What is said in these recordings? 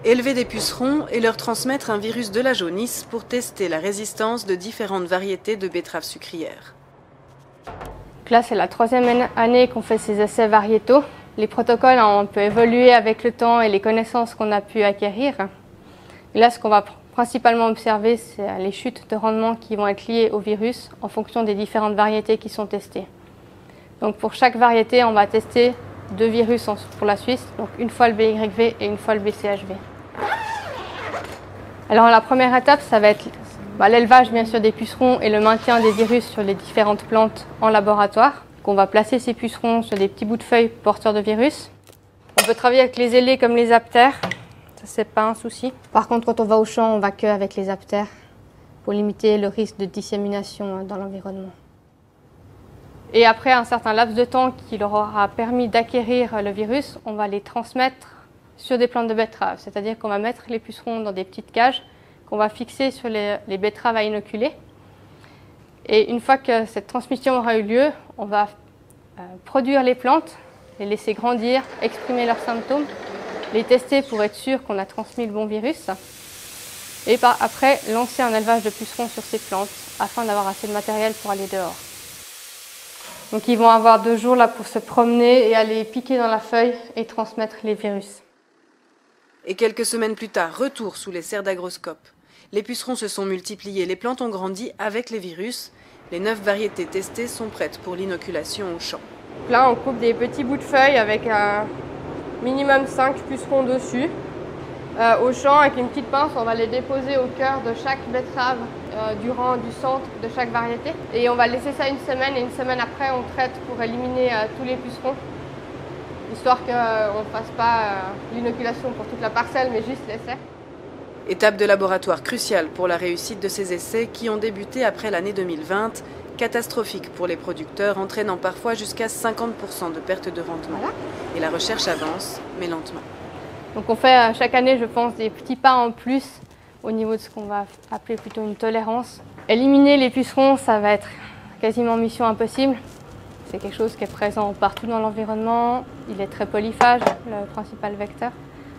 Élever des pucerons et leur transmettre un virus de la jaunisse pour tester la résistance de différentes variétés de betteraves sucrières. Là, c'est la 3e année qu'on fait ces essais variétaux. Les protocoles ont un peu évolué avec le temps et les connaissances qu'on a pu acquérir. Là, ce qu'on va principalement observer, c'est les chutes de rendement qui vont être liées au virus en fonction des différentes variétés qui sont testées. Donc pour chaque variété, on va tester 2 virus pour la Suisse, donc une fois le BYV et une fois le BCHV. Alors la première étape, ça va être l'élevage bien sûr des pucerons et le maintien des virus sur les différentes plantes en laboratoire. Donc on va placer ces pucerons sur des petits bouts de feuilles porteurs de virus. On peut travailler avec les ailés comme les aptères, ça c'est pas un souci. Par contre, quand on va au champ, on va que avec les aptères pour limiter le risque de dissémination dans l'environnement. Et après un certain laps de temps qui leur aura permis d'acquérir le virus, on va les transmettre sur des plantes de betteraves. C'est-à-dire qu'on va mettre les pucerons dans des petites cages qu'on va fixer sur les betteraves à inoculer. Et une fois que cette transmission aura eu lieu, on va produire les plantes, les laisser grandir, exprimer leurs symptômes, les tester pour être sûr qu'on a transmis le bon virus. Et après, lancer un élevage de pucerons sur ces plantes afin d'avoir assez de matériel pour aller dehors. Donc ils vont avoir 2 jours là pour se promener et aller piquer dans la feuille et transmettre les virus. Et quelques semaines plus tard, retour sous les serres d'agroscope. Les pucerons se sont multipliés, les plantes ont grandi avec les virus. Les 9 variétés testées sont prêtes pour l'inoculation au champ. Là, on coupe des petits bouts de feuilles avec un minimum 5 pucerons dessus. Au champ, avec une petite pince, on va les déposer au cœur de chaque betterave du rang du centre de chaque variété. Et on va laisser ça une semaine et une semaine après, on traite pour éliminer tous les pucerons. Histoire qu'on ne fasse pas l'inoculation pour toute la parcelle, mais juste l'essai. Étape de laboratoire cruciale pour la réussite de ces essais qui ont débuté après l'année 2020, catastrophique pour les producteurs, entraînant parfois jusqu'à 50% de perte de rendement. Voilà. Et la recherche avance, mais lentement. Donc on fait chaque année, je pense, des petits pas en plus au niveau de ce qu'on va appeler plutôt une tolérance. Éliminer les pucerons, ça va être quasiment mission impossible. C'est quelque chose qui est présent partout dans l'environnement. Il est très polyphage, le principal vecteur.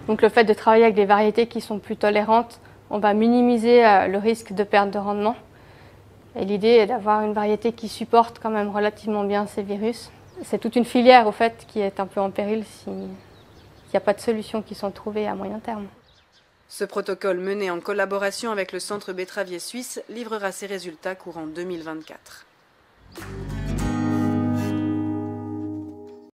Donc le fait de travailler avec des variétés qui sont plus tolérantes, on va minimiser le risque de perte de rendement. Et l'idée est d'avoir une variété qui supporte quand même relativement bien ces virus. C'est toute une filière au fait qui est un peu en péril s'il n'y a pas de solutions qui sont trouvées à moyen terme. Ce protocole mené en collaboration avec le Centre betteravier suisse livrera ses résultats courant 2024.